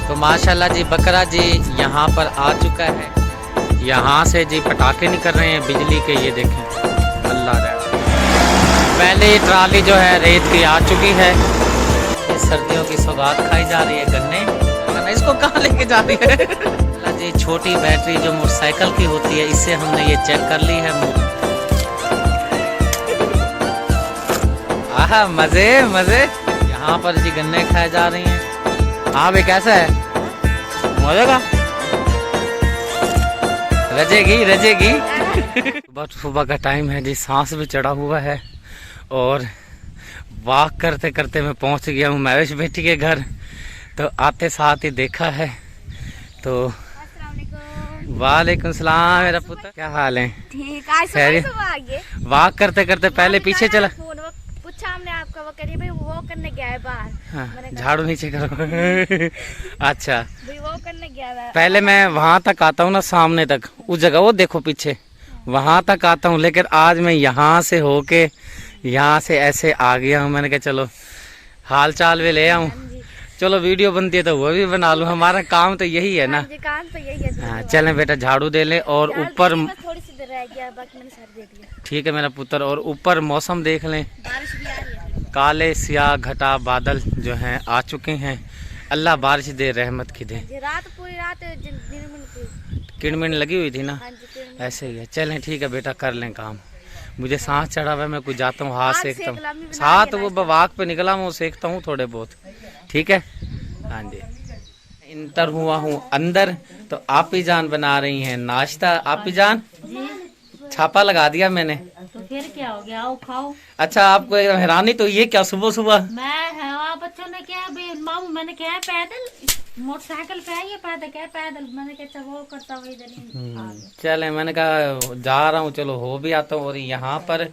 तो माशाल्लाह जी बकरा जी यहाँ पर आ चुका है। यहाँ से जी पटाखे निकल रहे हैं बिजली के, ये देखें अल्लाह रहा। पहले ये ट्राली जो है रेत की आ चुकी है। ये सर्दियों की सौगात खाई जा रही है, गन्ने। इसको कहाँ लेके जा रही है? जी छोटी बैटरी जो मोटरसाइकिल की होती है, इससे हमने ये चेक कर ली है। आहा मजे मजे। यहाँ पर जी गन्ने खाए जा रही हैं। हाँ भाई कैसा है? मजा का रजेगी रजेगी। सुबह का टाइम है जी, सांस भी चढ़ा हुआ है और वॉक करते करते मैं पहुंच गया हूँ महवेश बेटी के घर। तो आते साथ ही देखा है तो वालेकुम सलाम मेरा पुत्र, क्या हाल है? ठीक। आज वॉक करते करते पहले पीछे चला। पूछा हमने आपका, वो करिए भाई वो करने गया है बाहर। हाँ, झाड़ू नीचे करो। अच्छा भाई वो करने गया है। पहले मैं वहां तक आता हूँ ना, सामने तक उस जगह वो देखो पीछे, वहां तक आता हूँ। लेकिन आज मैं यहाँ से होके यहाँ से ऐसे आ गया हूँ। मैंने कहा चलो हाल चाल भी ले आऊँ, चलो वीडियो बनती है तो वो भी बना लूँ। हमारा काम तो यही है ना। काम तो यही है। हाँ चलें बेटा, झाड़ू दे ले। और ऊपर थोड़ी सी देर रह गया, बाकी मैंने सर दे दिया। ठीक है मेरा पुत्र। और ऊपर मौसम देख लें, बारिश भी आ रही है। काले सियाह घटा बादल जो हैं आ चुके हैं। अल्लाह बारिश दे, रहमत की दे। रात पूरी रात किड़मिड़ लगी हुई थी ना, ऐसे ही है। चलें ठीक है बेटा, कर लें काम। मुझे सांस चढ़ा हुआ है, मैं कुछ जाता हूँ, हाथ सेकता हूँ। साथ वो वाक पे निकला हूँ, सेकता हूँ थोड़े बहुत। ठीक है हाँ जी। इंटर हुआ हूँ अंदर तो आप ही जान बना रही हैं नाश्ता। आप ही जान छापा लगा दिया मैंने। तो फिर क्या हो गया, आओ खाओ। अच्छा आपको एकदम हैरानी तो ये क्या सुबह सुबह? मैं बच्चों ने क्या मामू, मैंने क्या पैदल मोटरसाइकिल पे आई है, पैदल क्या पैदल, मैंने क्या वो करता हुआ इधर। चले मैंने कहा जा रहा हूँ, चलो हो भी आता हूँ। और यहाँ पर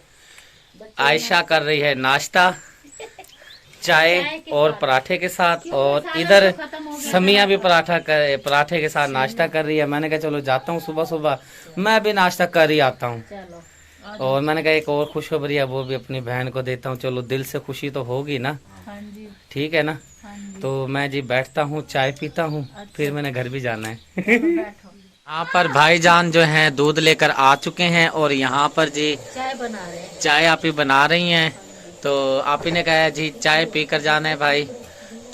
आयशा कर रही है नाश्ता, चाय और पराठे के साथ। और इधर समिया भी पराठे के साथ नाश्ता कर रही है। मैंने कहा चलो जाता हूँ, सुबह सुबह मैं भी नाश्ता कर ही आता हूँ। और मैंने कहा एक और खुशखबरी है, वो भी अपनी बहन को देता हूँ। चलो दिल से खुशी तो होगी ना। ठीक है ना। तो मैं जी बैठता हूँ, चाय पीता हूँ, फिर मैंने घर भी जाना है। यहाँ पर भाईजान जो हैं दूध लेकर आ चुके हैं और यहाँ पर जी चाय बना रहे हैं। चाय आप ही बना रही हैं। तो आप ही ने कहा जी चाय पी कर जाना है भाई,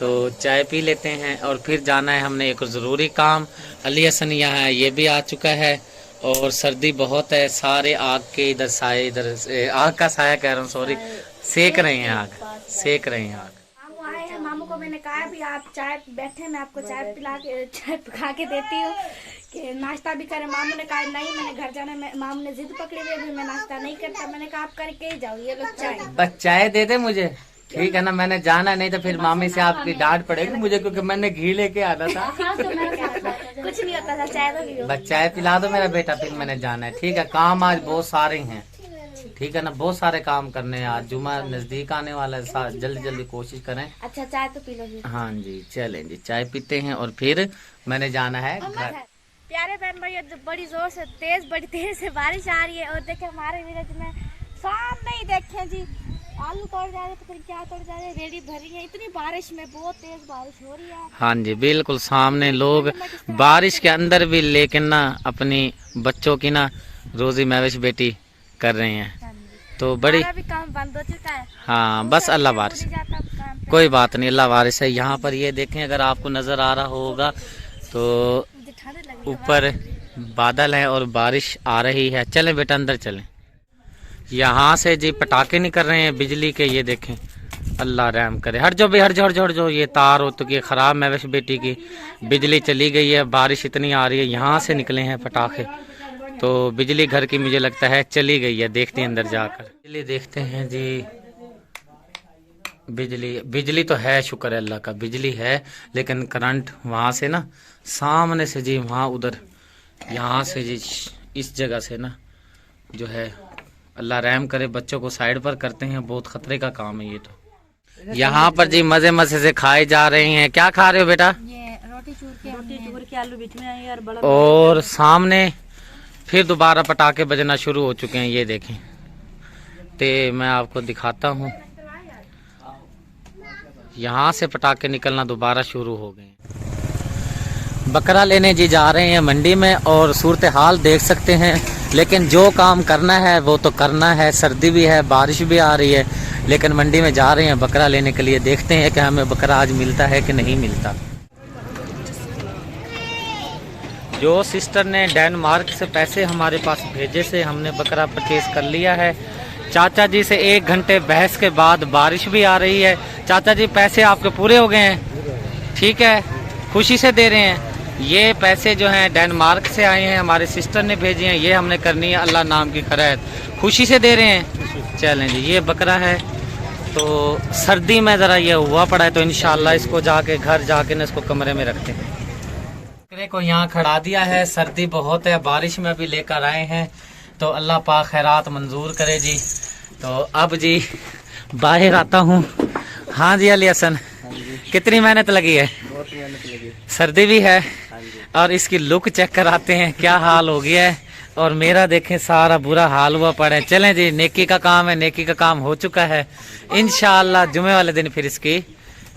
तो चाय पी लेते हैं और फिर जाना है हमने एक ज़रूरी काम। अली हसन यहाँ है, ये भी आ चुका है। और सर्दी बहुत है, सारे आग के इधर साए, इधर आग का साया कह रहा हूँ, सॉरी, सेक रहे हैं आग, सेक रहे हैं आग। मामू आए हैं, मामू को मैंने कहा भी आप चाय बैठे, मैं आपको चाय पका के देती हूँ कि नाश्ता भी करें। मामू ने कहा नहीं मैंने घर जाना है। मामू ने जिद पकड़ी हुई है, मैं नाश्ता नहीं करता। मैंने कहा आप करके ही जाओ, ये लो चाय। बस चाय दे दे मुझे, ठीक है ना। मैंने जाना नहीं तो फिर मामी से आपकी डांट पड़ेगी मुझे, क्योंकि मैंने घी लेके आना था। कुछ नहीं होता था, चाय तो पियो। बस चाय पिला दो मेरा बेटा, फिर मैंने जाना है। ठीक है, काम आज बहुत सारे हैं, ठीक है ना, बहुत सारे काम करने हैं। आज जुमा नजदीक आने वाला है, जल्दी जल्दी कोशिश करें। अच्छा चाय तो पी लो जी। हाँ जी चलें जी, चाय पीते हैं और फिर मैंने जाना है घर। प्यारे बहन भाई, बड़ी जोर से बड़ी तेज से बारिश आ रही है। और देखे हमारे विलेज में सामने ही देखे जी आलू तोड़ जा रहे, पता नहीं क्या तोड़ जा रहे, रेडी भर रही है। इतनी बारिश में, बहुत तेज बारिश हो रही है। हाँ जी बिल्कुल सामने लोग बारिश के अंदर भी, लेकिन ना अपनी बच्चों की ना रोजी महवेश बेटी कर रहे हैं। तो बड़ी भी काम बंद हो चुका है। हाँ बस अल्लाह बारिश, कोई बात नहीं, अल्लाह बारिश है। यहाँ पर ये देखें, अगर आपको नजर आ रहा होगा तो ऊपर बादल है और बारिश आ रही है। चलें बेटा अंदर चलें। यहाँ से जी पटाखे निकल रहे हैं बिजली के, ये देखें अल्लाह रहम करे। हट जाओ भाई, हट जाओ हट जाओ हट जाओ। ये तार हो चुकी है खराब, महवेश बेटी की बिजली चली गई है, बारिश इतनी आ रही है। यहाँ से निकले हैं पटाखे, तो बिजली घर की मुझे लगता है चली गई है। देखते हैं अंदर जाकर, बिजली देखते हैं जी। बिजली तो है, शुक्र है अल्लाह का, बिजली है। लेकिन करंट वहाँ से ना सामने से जी, वहाँ उधर यहाँ से जी इस जगह से ना जो है, अल्लाह रहम करे। बच्चों को साइड पर करते हैं, बहुत खतरे का काम है ये तो। यहाँ पर जी मजे मजे से खाए जा रहे हैं। क्या खा रहे हो बेटा? ये रोटी चूर के आलू बीच में आए यार, बड़ा। और सामने फिर दोबारा पटाखे बजना शुरू हो चुके हैं, ये देखें। तो मैं आपको दिखाता हूँ, यहाँ से पटाखे निकलना दोबारा शुरू हो गए। बकरा लेने जी जा रहे हैं मंडी में और सूरत हाल देख सकते हैं, लेकिन जो काम करना है वो तो करना है। सर्दी भी है, बारिश भी आ रही है, लेकिन मंडी में जा रहे हैं बकरा लेने के लिए। देखते हैं कि हमें बकरा आज मिलता है कि नहीं मिलता। जो सिस्टर ने डेनमार्क से पैसे हमारे पास भेजे से हमने बकरा परचेज कर लिया है। चाचा जी से 1 घंटे बहस के बाद बारिश भी आ रही है। चाचा जी पैसे आपके पूरे हो गए हैं? ठीक है, खुशी से दे रहे हैं। ये पैसे जो हैं डेनमार्क से आए हैं, हमारे सिस्टर ने भेजे हैं, ये हमने करनी है अल्लाह नाम की खैर, खुशी से दे रहे हैं। चलें जी, ये बकरा है। तो सर्दी में ज़रा ये हुआ पड़ा है, तो इंशाल्लाह इसको जाके घर जाके ना इसको कमरे में रखते हैं। बकरे को यहाँ खड़ा दिया है, सर्दी बहुत है, बारिश में भी लेकर आए हैं, तो अल्लाह पाक खैरात मंजूर करे जी। तो अब जी बाहर आता हूँ। हाँ जी अली हसन, कितनी मेहनत लगी है? बहुत मेहनत लगी। सर्दी भी है और इसकी लुक चेक कराते हैं क्या हाल हो गया है। और मेरा देखें सारा बुरा हाल हुआ पड़ा है। चलें जी, नेकी का काम है, नेकी का काम हो चुका है। इंशाअल्लाह जुमे वाले दिन फिर इसकी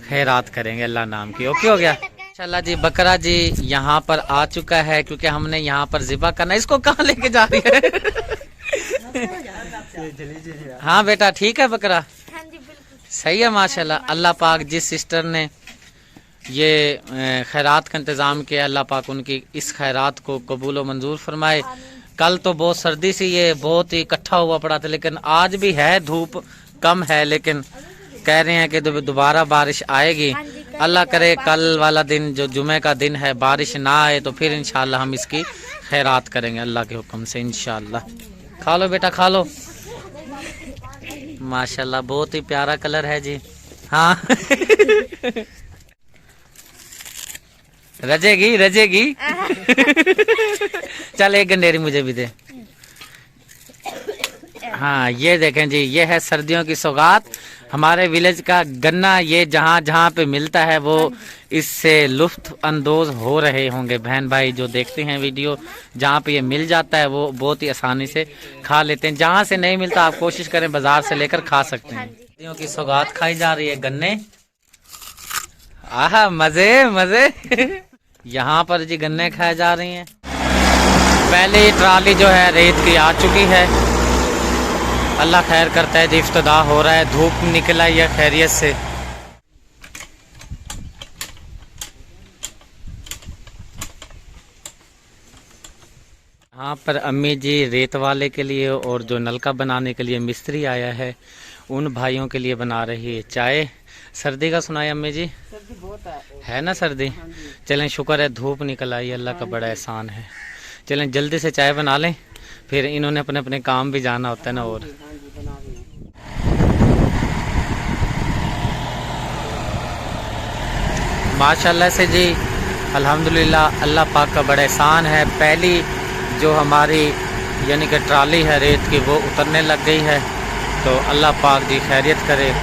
खैरात करेंगे अल्लाह नाम की। ओके हो गया इंशाअल्लाह जी। बकरा जी यहाँ पर आ चुका है, क्योंकि हमने यहाँ पर ज़िबा करना। इसको कहाँ लेके जा रही है? हाँ बेटा, ठीक है बकरा? हाँ जी बिल्कुल सही है माशाल्लाह। अल्लाह पाक जिस सिस्टर ने ये खैरात का इंतज़ाम किया, अल्लाह पाक उनकी इस खैरात को कबूल व मंजूर फरमाए। कल तो बहुत सर्दी सी ये बहुत ही इकट्ठा हुआ पड़ा था, लेकिन आज भी है, धूप कम है, लेकिन कह रहे हैं कि दोबारा बारिश आएगी। अल्लाह करे कल वाला दिन जो जुमे का दिन है बारिश ना आए, तो फिर इंशाल्लाह हम इसकी खैरात करेंगे अल्लाह के हुक्म से इंशाल्लाह। खा लो बेटा, खा लो। माशाल्लाह बहुत ही प्यारा कलर है जी। हाँ रजेगी रजेगी। चल एक गंडेरी मुझे भी दे। हाँ ये देखें जी, ये है सर्दियों की सौगात, हमारे विलेज का गन्ना। ये जहाँ जहाँ पे मिलता है वो इससे लुत्फ अंदोज हो रहे होंगे बहन भाई जो देखते हैं वीडियो। जहाँ पे ये मिल जाता है वो बहुत ही आसानी से खा लेते हैं। जहाँ से नहीं मिलता आप कोशिश करें बाजार से लेकर खा सकते हैं। सर्दियों की सौगात खाई जा रही है, गन्ने। आहा मजे मजे। यहाँ पर जी गन्ने खाए जा रही हैं। पहले ट्राली जो है रेत की आ चुकी है। अल्लाह खैर करता है जी, इफ्तिदा हो रहा है, धूप निकल आई है खैरियत से। यहाँ पर अम्मी जी रेत वाले के लिए और जो नलका बनाने के लिए मिस्त्री आया है उन भाइयों के लिए बना रही है चाय। सर्दी का सुनाए अम्मी जी? सर्दी बहुत है ना सर्दी। चलें शुक्र है धूप निकल आई, अल्लाह का बड़ा एहसान है। चलें जल्दी से चाय बना लें, फिर इन्होंने अपने अपने काम भी जाना होता है ना। और माशाल्लाह से जी अल्हम्दुलिल्लाह अल्लाह पाक का बड़ा एहसान है। पहली जो हमारी यानी कि ट्राली है रेत की वो उतरने लग गई है, तो अल्लाह पाक जी खैरियत करे,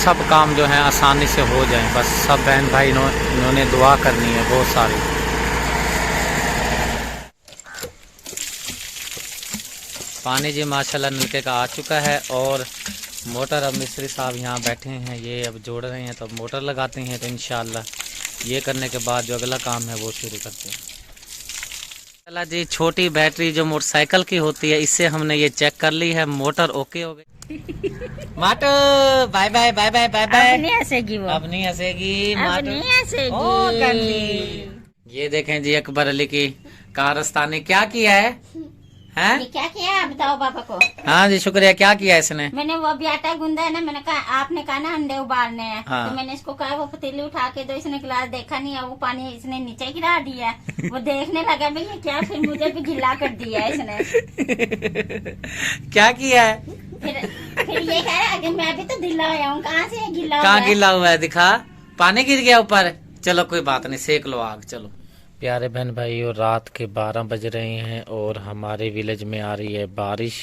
सब काम जो है आसानी से हो जाएं। बस सब बहन भाई इन्होंने दुआ करनी है बहुत सारी। पानी जी माशाल्लाह नलके का आ चुका है और मोटर अब मिस्त्री साहब यहाँ बैठे हैं, ये अब जोड़ रहे हैं, तो अब मोटर लगाते हैं। तो इंशाल्लाह ये करने के बाद जो अगला काम है वो शुरू करते हैं। चला जी, छोटी बैटरी जो मोटरसाइकिल की होती है इससे हमने ये चेक कर ली है, मोटर ओके हो गई। माटो bye bye bye bye bye bye. अब नहीं हंसेगी वो, अब नहीं हंसेगी अब माटो। नहीं हंसेगी। ओ गंदी। ये देखें जी अकबर अली की कारस्तानी क्या किया है? हैं? ये क्या किया है बताओ पापा को। हाँ जी शुक्रिया। क्या किया इसने? मैंने वो अभी आटा गूंदा है ना, मैंने कहा आपने कहा ना अंडे उबालने हैं, हाँ। तो मैंने इसको कहा वो पतीली उठा के दो, इसने गिलास देखा नहीं है, वो पानी इसने नीचे गिरा दिया है। वो देखने लगा भाई ये क्या, फिर मुझे भी गिला कर दिया है इसने। क्या किया है? फिर ये कह रहा है कि मैं भी तो ढीला आया हूँ, कहाँ से गिला हुआ कहाँ है? गिला हुआ है दिखा, पानी गिर गया ऊपर। चलो कोई बात नहीं, सेक लो आग। चलो प्यारे बहन भाई, और रात के 12 बज रहे हैं और हमारे विलेज में आ रही है बारिश।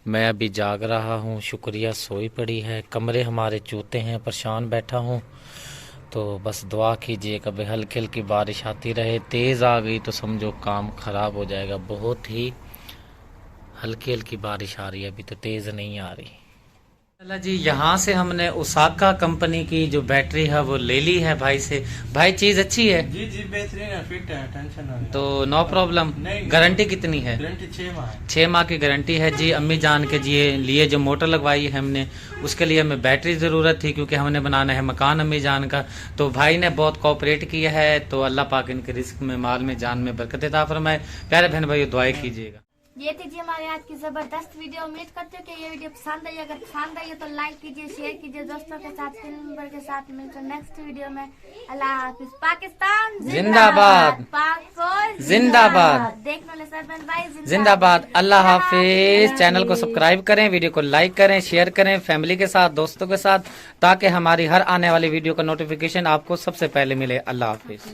मैं अभी जाग रहा हूँ, शुक्रिया सोई पड़ी है, कमरे हमारे चूते हैं, परेशान बैठा हूँ। तो बस दुआ कीजिए कभी हल्की हल्की बारिश आती रहे। तेज़ आ गई तो समझो काम ख़राब हो जाएगा। बहुत ही हल्की हल्की बारिश आ रही है, अभी तो तेज़ नहीं आ रही। चला जी, यहाँ से हमने ओसाका कंपनी की जो बैटरी है वो ले ली है भाई से। भाई चीज अच्छी है जी जी, बेहतरीन है, फिट है, टेंशन नहीं। तो नो प्रॉब्लम। नहीं। गारंटी कितनी है? गारंटी 6 माह है। 6 माह की गारंटी है जी। अम्मी जान के जी लिए जो मोटर लगवाई है हमने, उसके लिए हमें बैटरी ज़रूरत थी क्योंकि हमने बनाना है मकान अम्मी जान का। तो भाई ने बहुत कोऑपरेट किया है, तो अल्लाह पाक इनके रिस्क में, माल में, जान में बरकत अता फरमाए। प्यारे बहन भाई दुआएं कीजिएगा। ये थी जी हमारे आज की जबरदस्त वीडियो। उम्मीद करते हो कि ये वीडियो पसंद आई। अगर पसंद आई हो तो लाइक कीजिए, शेयर कीजिए दोस्तों के साथ, फैमिली मेंबर के साथ। मिलते हैं नेक्स्ट वीडियो में। अल्लाह हाफिज। पाकिस्तान जिंदाबाद। पाक फौज जिंदाबाद। देखने वाले सब बहन भाई जिंदाबाद। अल्लाह हाफिज। चैनल को सब्सक्राइब करें, वीडियो को लाइक करें, शेयर करें फैमिली के साथ, दोस्तों के साथ, ताकि हमारी हर आने वाली वीडियो का नोटिफिकेशन आपको सबसे पहले मिले। अल्लाह हाफिज।